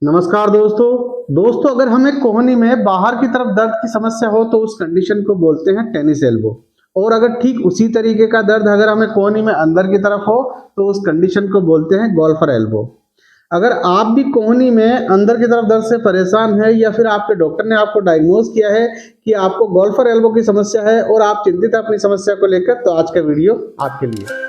नमस्कार दोस्तों अगर हमें कोहनी में बाहर की तरफ दर्द की समस्या हो तो उस कंडीशन को बोलते हैं टेनिस एल्बो। और अगर ठीक उसी तरीके का दर्द अगर हमें कोहनी में अंदर की तरफ हो तो उस कंडीशन को बोलते हैं गोल्फर एल्बो। अगर आप भी कोहनी में अंदर की तरफ दर्द से परेशान है या फिर आपके डॉक्टर ने आपको डायग्नोज किया है कि आपको गोल्फर एल्बो की समस्या है और आप चिंतित हैं अपनी समस्या को लेकर, तो आज का वीडियो आपके लिए।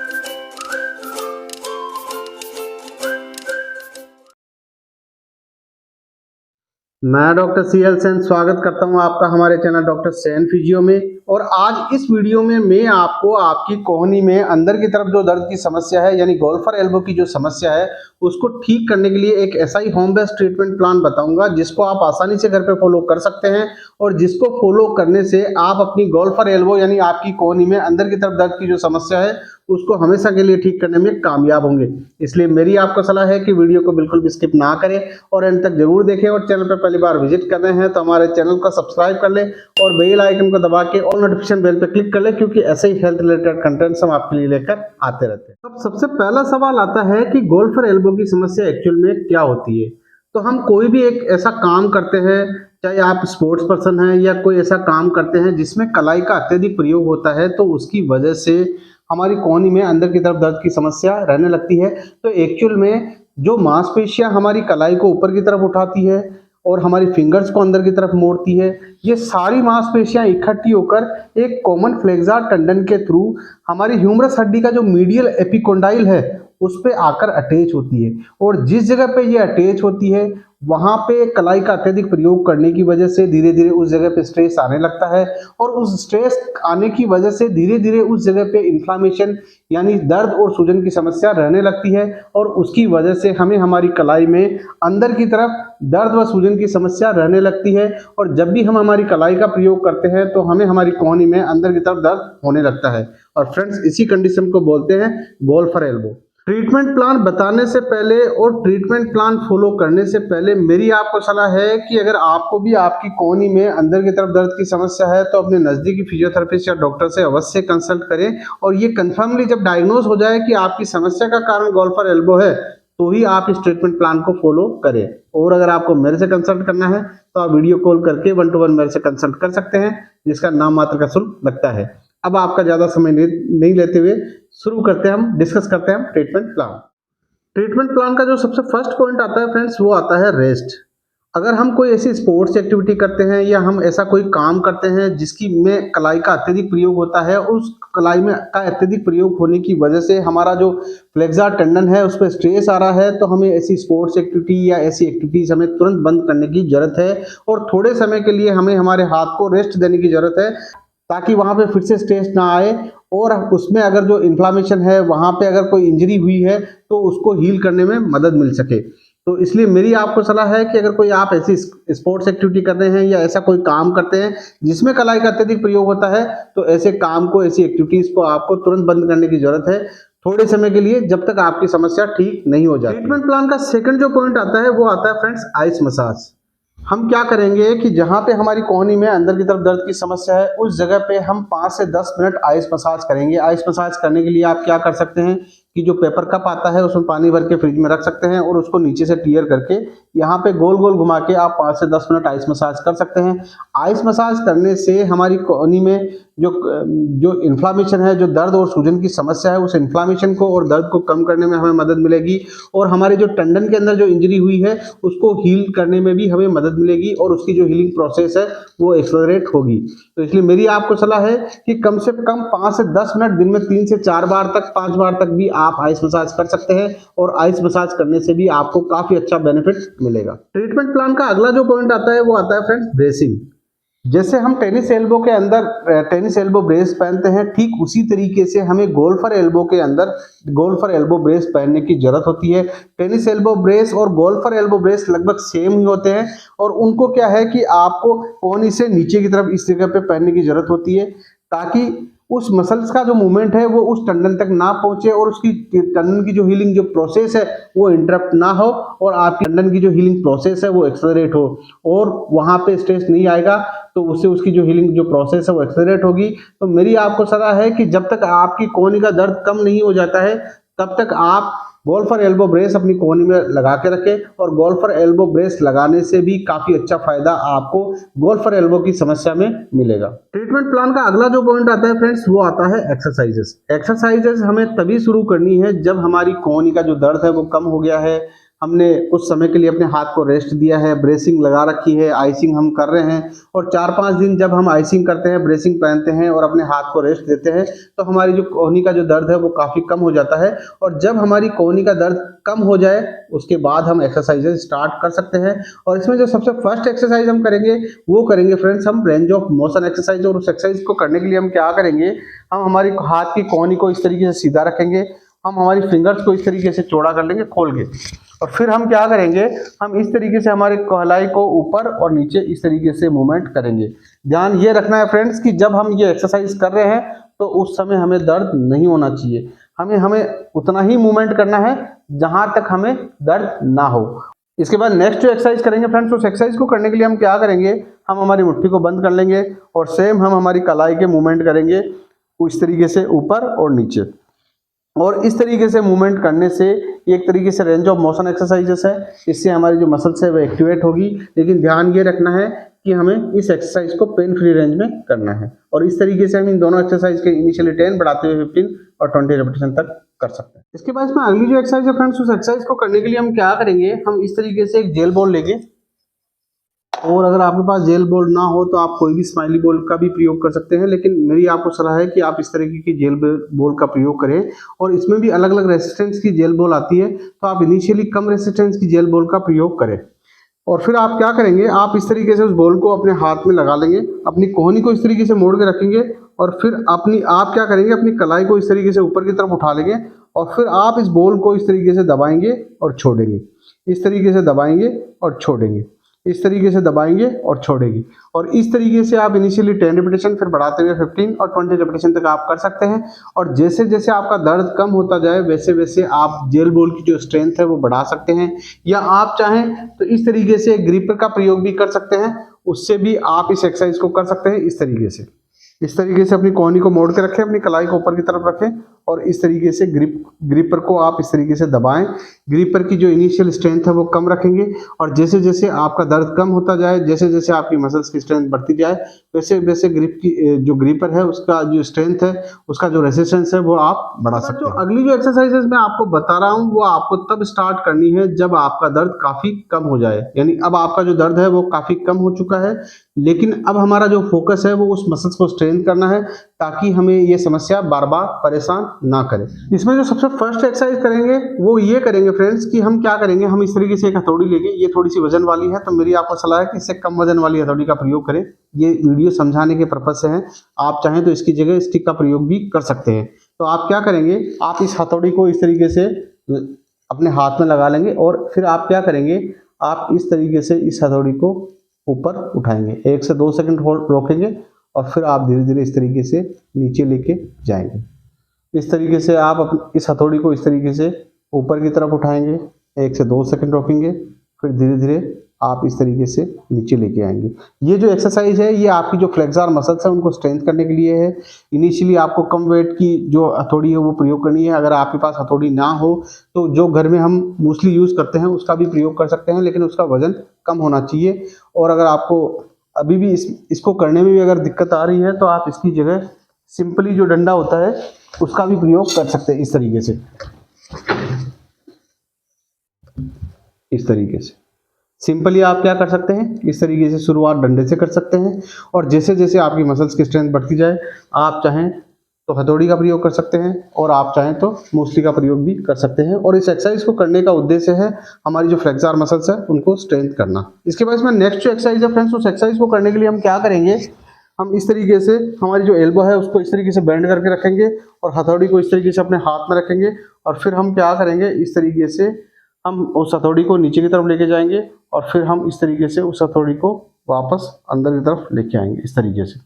मैं डॉक्टर CL सेन स्वागत करता हूं आपका हमारे चैनल डॉक्टर सेन फिजियो में। और आज इस वीडियो में मैं आपको आपकी कोहनी में अंदर की तरफ जो दर्द की समस्या है यानी गोल्फर एल्बो की जो समस्या है उसको ठीक करने के लिए एक ऐसा ही होम बेस्ड ट्रीटमेंट प्लान बताऊंगा जिसको आप आसानी से घर पे फॉलो कर सकते हैं और जिसको फॉलो करने से आप अपनी गोल्फर एल्बो यानी आपकी कोहनी में अंदर की तरफ दर्द की जो समस्या है उसको हमेशा के लिए ठीक करने में कामयाब होंगे। इसलिए मेरी आपको सलाह है कि वीडियो को बिल्कुल भी स्किप ना करें और एंड तक जरूर देखें। और चैनल पर पहली बार विजिट कर रहे हैं तो हमारे चैनल को सब्सक्राइब कर लें और बेल आइकन को दबा के ऑल नोटिफिकेशन बेल पर क्लिक कर लें, क्योंकि ऐसे ही हेल्थ रिलेटेड कंटेंट्स हम आपके लिए लेकर आते रहते हैं। अब सबसे पहला सवाल आता है कि गोल्फर एल्बो की समस्या एक्चुअल में क्या होती है। तो हम कोई भी एक ऐसा काम करते हैं, चाहे आप स्पोर्ट्स पर्सन हैं या कोई ऐसा काम करते हैं जिसमें कलाई का अत्यधिक प्रयोग होता है, तो उसकी वजह से हमारी कोहनी में अंदर की तरफ दर्द की समस्या रहने लगती है। तो एक्चुअल में जो मांसपेशियां हमारी कलाई को ऊपर की तरफ उठाती है और हमारी फिंगर्स को अंदर की तरफ मोड़ती है, ये सारी मांसपेशियां इकट्ठी होकर एक कॉमन फ्लेक्सर टेंडन के थ्रू हमारी ह्यूमरस हड्डी का जो मीडियल एपिकोंडाइल है उस पे आकर अटैच होती है। और जिस जगह पे ये अटैच होती है वहां पे कलाई का अत्यधिक प्रयोग करने की वजह से धीरे धीरे उस जगह पे स्ट्रेस आने लगता है और उस स्ट्रेस आने की वजह से धीरे धीरे उस जगह पे इन्फ्लामेशन यानी दर्द और सूजन की समस्या रहने लगती है और उसकी वजह से हमें हमारी कलाई में अंदर की तरफ दर्द व सूजन की समस्या रहने लगती है। और जब भी हम हमारी कलाई का प्रयोग करते हैं तो हमें हमारी कोहनी में अंदर की तरफ दर्द होने लगता है। और फ्रेंड्स, इसी कंडीशन को बोलते हैं गोल्फर एल्बो। ट्रीटमेंट प्लान बताने से पहले और ट्रीटमेंट प्लान फॉलो करने से पहले मेरी आपको सलाह है कि अगर आपको भी आपकी कोहनी में अंदर की तरफ दर्द की समस्या है तो अपने नज़दीकी फिजियोथेरेपिस्ट या डॉक्टर से अवश्य कंसल्ट करें और ये कंफर्मली जब डायग्नोज हो जाए कि आपकी समस्या का कारण गोल्फर एल्बो है तो ही आप इस ट्रीटमेंट प्लान को फॉलो करें। और अगर आपको मेरे से कंसल्ट करना है तो आप वीडियो कॉल करके 1-to-1 मेरे से कंसल्ट कर सकते हैं, जिसका नाम मात्र का शुल्क लगता है। अब आपका ज़्यादा समय नहीं लेते हुए शुरू करते हैं, हम डिस्कस करते हैं ट्रीटमेंट प्लान। ट्रीटमेंट प्लान का जो सबसे फर्स्ट पॉइंट आता है फ्रेंड्स, वो आता है रेस्ट। अगर हम कोई ऐसी स्पोर्ट्स एक्टिविटी करते हैं या हम ऐसा कोई काम करते हैं जिसकी में कलाई का अत्यधिक प्रयोग होता है, उस कलाई में का अत्यधिक प्रयोग होने की वजह से हमारा जो फ्लेक्सर टेंडन है उस पर स्ट्रेस आ रहा है, तो हमें ऐसी स्पोर्ट्स एक्टिविटी या ऐसी एक्टिविटीज हमें तुरंत बंद करने की जरूरत है और थोड़े समय के लिए हमें हमारे हाथ को रेस्ट देने की जरूरत है ताकि वहां पे फिर से स्ट्रेस ना आए और उसमें अगर जो इन्फ्लामेशन है वहां पे अगर कोई इंजरी हुई है तो उसको हील करने में मदद मिल सके। तो इसलिए मेरी आपको सलाह है कि अगर कोई आप ऐसी स्पोर्ट्स एक्टिविटी कर रहे हैं या ऐसा कोई काम करते हैं जिसमें कलाई का अत्यधिक प्रयोग होता है, तो ऐसे काम को, ऐसी एक्टिविटीज को आपको तुरंत बंद करने की जरूरत है थोड़े समय के लिए, जब तक आपकी समस्या ठीक नहीं हो जाती। ट्रीटमेंट प्लान का सेकंड जो पॉइंट आता है वो आता है फ्रेंड्स आइस मसाज। हम क्या करेंगे कि जहां पे हमारी कोहनी में अंदर की तरफ दर्द की समस्या है उस जगह पे हम 5 से 10 मिनट आइस मसाज करेंगे। आइस मसाज करने के लिए आप क्या कर सकते हैं कि जो पेपर कप आता है उसमें पानी भर के फ्रिज में रख सकते हैं और उसको नीचे से टीयर करके यहाँ पे गोल गोल घुमा के आप 5 से 10 मिनट आइस मसाज कर सकते हैं। आइस मसाज करने से हमारी कोहनी में जो जो इन्फ्लामेशन है, जो दर्द और सूजन की समस्या है, उस इन्फ्लामेशन को और दर्द को कम करने में हमें मदद मिलेगी और हमारे जो टेंडन के अंदर जो इंजरी हुई है उसको हील करने में भी हमें मदद मिलेगी और उसकी जो हीलिंग प्रोसेस है वो एक्सेलरेट होगी। तो इसलिए मेरी आपको सलाह है कि कम से कम 5 से 10 मिनट दिन में 3 से 4 बार तक, 5 बार तक भी आप आइस मसाज कर सकते हैं और आइस मसाज करने से भी आपको काफी अच्छा बेनिफिट मिलेगा। ट्रीटमेंट प्लान का अगला जो पॉइंट आता है वो आता है फ्रेंड्स ब्रेसिंग। जैसे हम टेनिस एल्बो के अंदर टेनिस एल्बो ब्रेस पहनते हैं, ठीक उसी तरीके से हमें गोल्फर एल्बो के अंदर गोल्फर एल्बो ब्रेस पहनने की जरूरत होती है। टेनिस एल्बो ब्रेस और गोल्फर एल्बो ब्रेस लगभग सेम ही होते हैं और उनको क्या है कि आपको कोहनी से नीचे की तरफ इस जगह पे पहनने की जरूरत होती है ताकि उस मसल्स का जो मूवमेंट है वो उस टंडन तक ना पहुंचे और उसकी टंडन की जो हीलिंग जो प्रोसेस है वो इंटरप्ट ना हो और आपकी टंडन की जो हीलिंग प्रोसेस है वो एक्सेलरेट हो और वहां पे स्ट्रेस नहीं आएगा, तो उससे उसकी जो हीलिंग जो प्रोसेस है वो एक्सेलरेट होगी। तो मेरी आपको सलाह है कि जब तक आपकी कोहनी का दर्द कम नहीं हो जाता है तब तक आप गोल्फर एल्बो ब्रेस अपनी कोहनी में लगा के रखें और गोल्फर एल्बो ब्रेस लगाने से भी काफी अच्छा फायदा आपको गोल्फर एल्बो की समस्या में मिलेगा। ट्रीटमेंट प्लान का अगला जो पॉइंट आता है फ्रेंड्स, वो आता है एक्सरसाइजेस। एक्सरसाइजेस हमें तभी शुरू करनी है जब हमारी कोहनी का जो दर्द है वो कम हो गया है, हमने कुछ समय के लिए अपने हाथ को रेस्ट दिया है, ब्रेसिंग लगा रखी है, आइसिंग हम कर रहे हैं, और 4-5 दिन जब हम आइसिंग करते हैं, ब्रेसिंग पहनते हैं और अपने हाथ को रेस्ट देते हैं तो हमारी जो कोहनी का जो दर्द है वो काफ़ी कम हो जाता है। और जब हमारी कोहनी का दर्द कम हो जाए उसके बाद हम एक्सरसाइजेज स्टार्ट कर सकते हैं। और इसमें जो सबसे फर्स्ट एक्सरसाइज हम करेंगे वो करेंगे फ्रेंड्स हम रेंज ऑफ मोशन एक्सरसाइज। और उस एक्सरसाइज को करने के लिए हम क्या करेंगे, हम हमारी हाथ की कोहनी को इस तरीके से सीधा रखेंगे, हम हमारी फिंगर्स को इस तरीके से चौड़ा कर लेंगे खोल के, और फिर हम क्या करेंगे, हम इस तरीके से हमारे कलाई को ऊपर और नीचे इस तरीके से मूवमेंट करेंगे। ध्यान ये रखना है फ्रेंड्स कि जब हम ये एक्सरसाइज कर रहे हैं तो उस समय हमें दर्द नहीं होना चाहिए, हमें उतना ही मूवमेंट करना है जहां तक हमें दर्द ना हो। इसके बाद नेक्स्ट जो एक्सरसाइज करेंगे फ्रेंड्स, उस एक्सरसाइज को करने के लिए हम क्या करेंगे, हम हमारी मुट्ठी को बंद कर लेंगे और सेम हम हमारी कलाई के मूवमेंट करेंगे इस तरीके से ऊपर और नीचे। और इस तरीके से मूवमेंट करने से एक तरीके से रेंज ऑफ मोशन एक्सरसाइजेस है, इससे हमारी जो मसल्स है वो एक्टिवेट होगी। लेकिन ध्यान ये रखना है कि हमें इस एक्सरसाइज को पेन फ्री रेंज में करना है। और इस तरीके से हम इन दोनों एक्सरसाइज के इनिशियली 10 बढ़ाते हुए 15 और 20 रेपिटेशन तक कर सकते हैं। इसके बाद में अगली जो एक्सरसाइज है फ्रेंड्स, उस एक्सरसाइज को करने के लिए हम क्या करेंगे, हम इस तरीके से एक जेल बॉल लेंगे, और अगर आपके पास जेल बॉल ना हो तो आप कोई भी स्माइली बॉल का भी प्रयोग कर सकते हैं, लेकिन मेरी आपको सलाह है कि आप इस तरीके की जेल बॉल का प्रयोग करें। और इसमें भी अलग अलग रेसिस्टेंस की जेल बॉल आती है, तो आप इनिशियली कम रेसिस्टेंस की जेल बॉल का प्रयोग करें। और फिर आप क्या करेंगे, आप इस तरीके से उस बॉल को अपने हाथ में लगा लेंगे, अपनी कोहनी को इस तरीके से मोड़ के रखेंगे, और फिर आप क्या करेंगे, अपनी कलाई को इस तरीके से ऊपर की तरफ उठा लेंगे, और फिर आप इस बॉल को इस तरीके से दबाएंगे और छोड़ेंगे, इस तरीके से दबाएंगे और छोड़ेंगे, इस तरीके से दबाएंगे और छोड़ेंगे। और इस तरीके से आप इनिशियली 10 रेपिटेशन, फिर बढ़ाते हुए 15 और 20 रेपिटेशन तक आप कर सकते हैं। और जैसे जैसे आपका दर्द कम होता जाए वैसे वैसे आप जेल बॉल की जो स्ट्रेंथ है वो बढ़ा सकते हैं, या आप चाहें तो इस तरीके से ग्रिपर का प्रयोग भी कर सकते हैं, उससे भी आप इस एक्सरसाइज को कर सकते हैं। इस तरीके से अपनी कोहनी को मोड़ के रखें, अपनी कलाई को ऊपर की तरफ रखें, और इस तरीके से ग्रिपर को आप इस तरीके से दबाएं। ग्रिपर की जो इनिशियल स्ट्रेंथ है वो कम रखेंगे, और जैसे जैसे आपका दर्द कम होता जाए, जैसे जैसे आपकी मसल्स की स्ट्रेंथ बढ़ती जाए, वैसे वैसे जो ग्रिपर है उसका जो स्ट्रेंथ है, उसका जो रेसिस्टेंस है वो आप बढ़ा सकते हैं। जो अगली जो एक्सरसाइजेज मैं आपको बता रहा हूँ वो आपको तब स्टार्ट करनी है जब आपका दर्द काफी कम हो जाए, यानी अब आपका जो दर्द है वो काफी कम हो चुका है, लेकिन अब हमारा जो फोकस है वो उस मसल्स को स्ट्रेंथ करना है, ताकि हमें ये समस्या बार बार परेशान ना करे। इसमें जो सबसे फर्स्ट एक्सरसाइज करेंगे वो ये करेंगे फ्रेंड्स कि हम क्या करेंगे, हम इस तरीके से एक हथौड़ी लेंगे, ये थोड़ी सी वजन वाली है, तो मेरी आपको सलाह है कि इससे कम वजन वाली हथौड़ी का प्रयोग करें। ये वीडियो समझाने के पर्पज से है, आप चाहें तो इसकी जगह स्टिक का प्रयोग भी कर सकते हैं। तो आप क्या करेंगे, आप इस हथौड़ी को इस तरीके से अपने हाथ में लगा लेंगे, और फिर आप क्या करेंगे, आप इस तरीके से इस हथौड़ी को ऊपर उठाएंगे, 1 से 2 सेकंड होल्ड रोकेंगे, और फिर आप धीरे धीरे इस तरीके से नीचे लेके जाएंगे। इस तरीके से आप इस हथौड़ी को इस तरीके से ऊपर की तरफ उठाएंगे, 1 से 2 सेकंड रोकेंगे, फिर धीरे धीरे आप इस तरीके से नीचे लेके आएंगे। ये जो एक्सरसाइज है ये आपकी जो फ्लेक्सर मसल्स है उनको स्ट्रेंथ करने के लिए है। इनिशियली आपको कम वेट की जो हथौड़ी है वो प्रयोग करनी है। अगर आपके पास हथौड़ी ना हो तो जो घर में हम मोस्टली यूज़ करते हैं उसका भी प्रयोग कर सकते हैं, लेकिन उसका वजन कम होना चाहिए। और अगर आपको अभी भी इसको करने में भी अगर दिक्कत आ रही है तो आप इसकी जगह सिंपली जो डंडा होता है उसका भी प्रयोग कर सकते हैं। इस तरीके से सिंपली आप क्या कर सकते हैं, इस तरीके से शुरुआत डंडे से कर सकते हैं, और जैसे जैसे आपकी मसल्स की स्ट्रेंथ बढ़ती जाए आप चाहें तो हथौड़ी का प्रयोग कर सकते हैं, और आप चाहें तो मूसली का प्रयोग भी कर सकते हैं। और इस एक्सरसाइज को करने का उद्देश्य है हमारी जो फ्लेक्सर मसल्स है उनको स्ट्रेंथ करना। इसके बाद में नेक्स्ट जो एक्सरसाइज है फ्रेंड्स, उस एक्सरसाइज को करने के लिए हम क्या करेंगे, हम इस तरीके से हमारी जो एल्बो है उसको इस तरीके से बेंड करके रखेंगे, और हथौड़ी को इस तरीके से अपने हाथ में रखेंगे, और फिर हम क्या करेंगे, इस तरीके से हम उस हथौड़ी को नीचे की तरफ लेके जाएंगे, और फिर हम इस तरीके से उस हथौड़ी को वापस अंदर की तरफ लेके आएंगे इस तरीके से।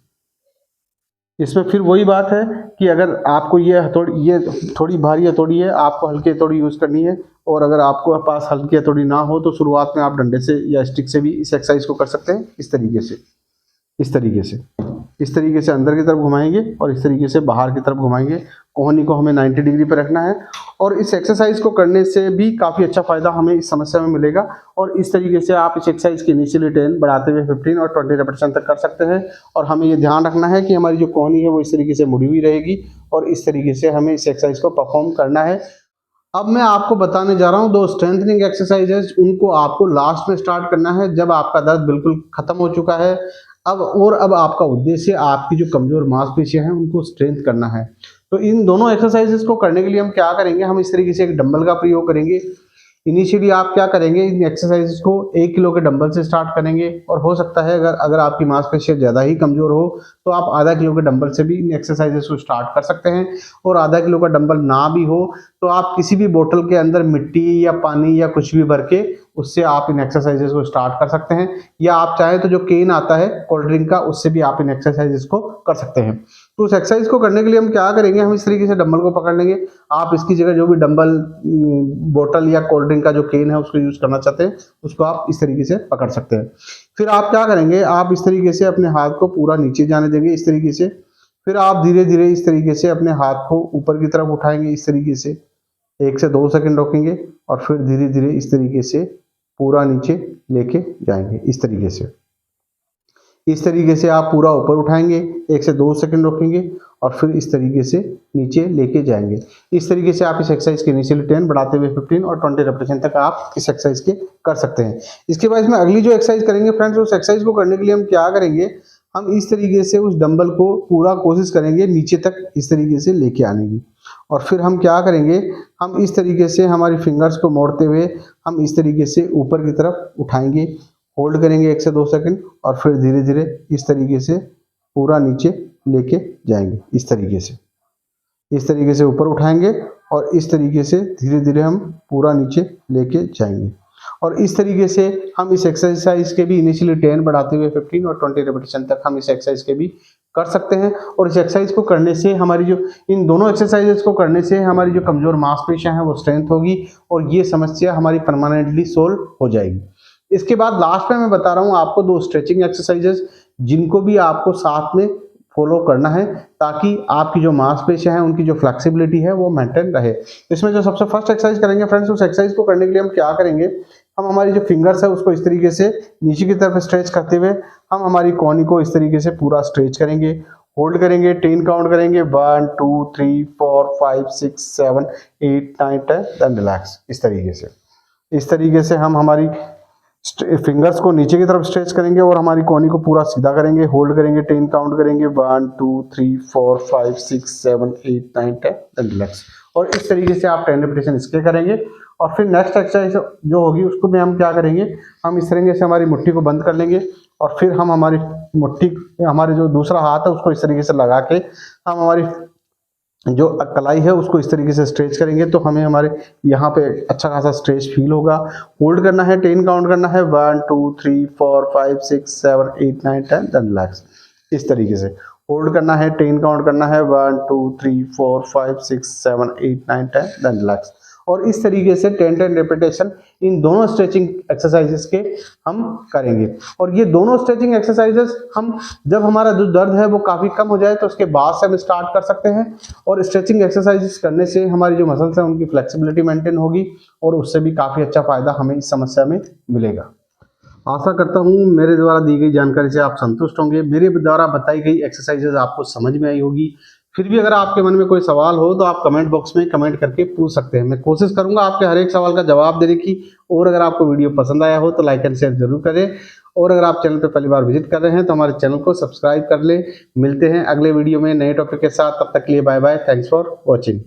इसमें फिर वही बात है कि अगर आपको ये थोड़ी भारी हथौड़ी है, आपको हल्की हथौड़ी यूज़ करनी है, और अगर आपको पास हल्की हथौड़ी ना हो तो शुरुआत में आप डंडे से या स्टिक से भी इस एक्सरसाइज को कर सकते हैं। इस तरीके से अंदर की तरफ घुमाएंगे और इस तरीके से बाहर की तरफ घुमाएंगे। कोहनी को हमें 90 डिग्री पर रखना है, और इस एक्सरसाइज को करने से भी काफ़ी अच्छा फायदा हमें इस समस्या में मिलेगा। और इस तरीके से आप इस एक्सरसाइज की इनिशियली 10 बढ़ाते हुए 15 और 20 रेपिटेशन तक कर सकते हैं। और हमें ये ध्यान रखना है कि हमारी जो कोहनी है वो इस तरीके से मुड़ी हुई रहेगी और इस तरीके से हमें इस एक्सरसाइज को परफॉर्म करना है। अब मैं आपको बताने जा रहा हूँ दो स्ट्रेंथनिंग एक्सरसाइजेज, उनको आपको लास्ट में स्टार्ट करना है जब आपका दर्द बिल्कुल खत्म हो चुका है। अब आपका उद्देश्य आपकी जो कमजोर मांसपेशियां हैं उनको स्ट्रेंथ करना है। तो इन दोनों एक्सरसाइजेस को करने के लिए हम क्या करेंगे, हम इस तरीके से एक डंबल का प्रयोग करेंगे। इनिशियली आप क्या करेंगे, इन एक्सरसाइजेस को 1 किलो के डंबल से स्टार्ट करेंगे और हो सकता है अगर आपकी मांसपेशियां ज़्यादा ही कमज़ोर हो तो आप आधा किलो के डंबल से भी इन एक्सरसाइजेस को स्टार्ट कर सकते हैं। और आधा किलो का डंबल ना भी हो तो आप किसी भी बोतल के अंदर मिट्टी या पानी या कुछ भी भर के उससे आप इन एक्सरसाइजेस को स्टार्ट कर सकते हैं। या आप चाहें तो जो केन आता है कोल्ड ड्रिंक का, उससे भी आप इन एक्सरसाइजेस को कर सकते हैं। तो उस एक्सरसाइज को करने के लिए हम क्या करेंगे, हम इस तरीके से डंबल को पकड़ लेंगे। आप इसकी जगह जो भी डंबल, बोतल या कोल्ड ड्रिंक का जो केन है उसको यूज करना चाहते हैं उसको आप इस तरीके से पकड़ सकते हैं। फिर आप क्या करेंगे, आप इस तरीके से अपने हाथ को पूरा नीचे जाने देंगे इस तरीके से। फिर आप धीरे धीरे इस तरीके से अपने हाथ को ऊपर की तरफ उठाएंगे इस तरीके से, 1 से 2 सेकंड रोकेंगे और फिर धीरे धीरे इस तरीके से पूरा नीचे लेके जाएंगे इस तरीके से। इस तरीके से आप पूरा ऊपर उठाएंगे, 1 से 2 सेकंड रोकेंगे और फिर इस तरीके से नीचे लेके जाएंगे। इस तरीके से आप इस एक्सरसाइज के इनिशियली 10 बढ़ाते हुए 15 और 20 रेपिटेशन तक आप इस एक्सरसाइज के कर सकते हैं। इसके बाद में अगली जो एक्सरसाइज करेंगे फ्रेंड्स, उस एक्सरसाइज को करने के लिए हम क्या करेंगे, हम इस तरीके से उस डंबल को पूरा कोशिश करेंगे नीचे तक इस तरीके से लेके आने की। और फिर हम क्या करेंगे, हम इस तरीके से हमारी फिंगर्स को मोड़ते हुए हम इस तरीके से ऊपर की तरफ उठाएंगे, होल्ड करेंगे 1 से 2 सेकंड और फिर धीरे धीरे इस तरीके से पूरा नीचे लेके जाएंगे इस तरीके से ऊपर उठाएंगे और इस तरीके से धीरे धीरे हम पूरा नीचे लेके जाएंगे। और इस तरीके से हम इस एक्सरसाइज के भी इनिशियली 10 बढ़ाते हुए 15 और 20 रेपिटेशन तक हम इस एक्सरसाइज के भी कर सकते हैं। और इस एक्सरसाइज को करने से हमारी जो इन दोनों एक्सरसाइजेस को करने से हमारी जो कमजोर मांसपेशियां हैं वो स्ट्रेंथ होगी और ये समस्या हमारी परमानेंटली सोल्व हो जाएगी। इसके बाद लास्ट में मैं बता रहा हूँ आपको 2 स्ट्रेचिंग एक्सरसाइजेस, जिनको भी आपको साथ में फॉलो करना है ताकि आपकी जो मांसपेशियां हैं उनकी जो फ्लेक्सिबिलिटी है वो मेंटेन रहे। इसमें जो सबसे फर्स्ट एक्सरसाइज करेंगे फ्रेंड्स, उस एक्सरसाइज को करने के लिए हम क्या करेंगे, हम हमारी जो फिंगर्स है उसको इस तरीके से नीचे की तरफ स्ट्रेच करते हुए हम हमारी कोहनी को इस तरीके से पूरा स्ट्रेच करेंगे, होल्ड करेंगे, 10 काउंट करेंगे, 1 2 3 4 5 6 7 8 9 10, देन रिलैक्स। इस तरीके से हम हमारी फिंगर्स को नीचे की तरफ स्ट्रेच करेंगे और हमारी कोहनी को पूरा सीधा करेंगे, होल्ड करेंगे, 10 काउंट करेंगे, 1 2 3 4 5 6 7 8 9 10, देन रिलैक्स। और इस तरीके से आप 10 रेपिटेशन इसके करेंगे। और फिर नेक्स्ट एक्सरसाइज जो होगी उसको में हम क्या करेंगे, हम इस तरीके से हमारी मुट्ठी को बंद कर लेंगे और फिर हम हमारी मुट्ठी, हमारे जो दूसरा हाथ है उसको इस तरीके से लगा के हम हमारी जो कलाई है उसको इस तरीके से स्ट्रेच करेंगे तो हमें हमारे यहाँ पे अच्छा खासा स्ट्रेच फील होगा। होल्ड करना है, 10 काउंट करना है, 1 2 3 4 5 6 7 8 9 10, देन रिलैक्स। इस तरीके से होल्ड करना है, 10 काउंट करना है, 1 2 3 4 5 6 7 8 9 10, देन रिलैक्स। और इस तरीके से 10 रेपिटेशन इन दोनों स्ट्रेचिंग एक्सरसाइजेस के हम करेंगे। और ये दोनों स्ट्रेचिंग एक्सरसाइजेस हम जब हमारा जो दर्द है वो काफ़ी कम हो जाए तो उसके बाद से हम स्टार्ट कर सकते हैं। और स्ट्रेचिंग एक्सरसाइजेस करने से हमारी जो मसल्स हैं उनकी फ्लेक्सिबिलिटी मेंटेन होगी और उससे भी काफ़ी अच्छा फायदा हमें इस समस्या में मिलेगा। आशा करता हूँ मेरे द्वारा दी गई जानकारी से आप संतुष्ट होंगे, मेरे द्वारा बताई गई एक्सरसाइजेज आपको समझ में आई होगी। फिर भी अगर आपके मन में कोई सवाल हो तो आप कमेंट बॉक्स में कमेंट करके पूछ सकते हैं, मैं कोशिश करूंगा आपके हर एक सवाल का जवाब देने की। और अगर आपको वीडियो पसंद आया हो तो लाइक एंड शेयर जरूर करें। और अगर आप चैनल पर पहली बार विजिट कर रहे हैं तो हमारे चैनल को सब्सक्राइब कर लें। मिलते हैं अगले वीडियो में नए टॉपिक के साथ, तब तक के लिए bye bye, thanks for watching.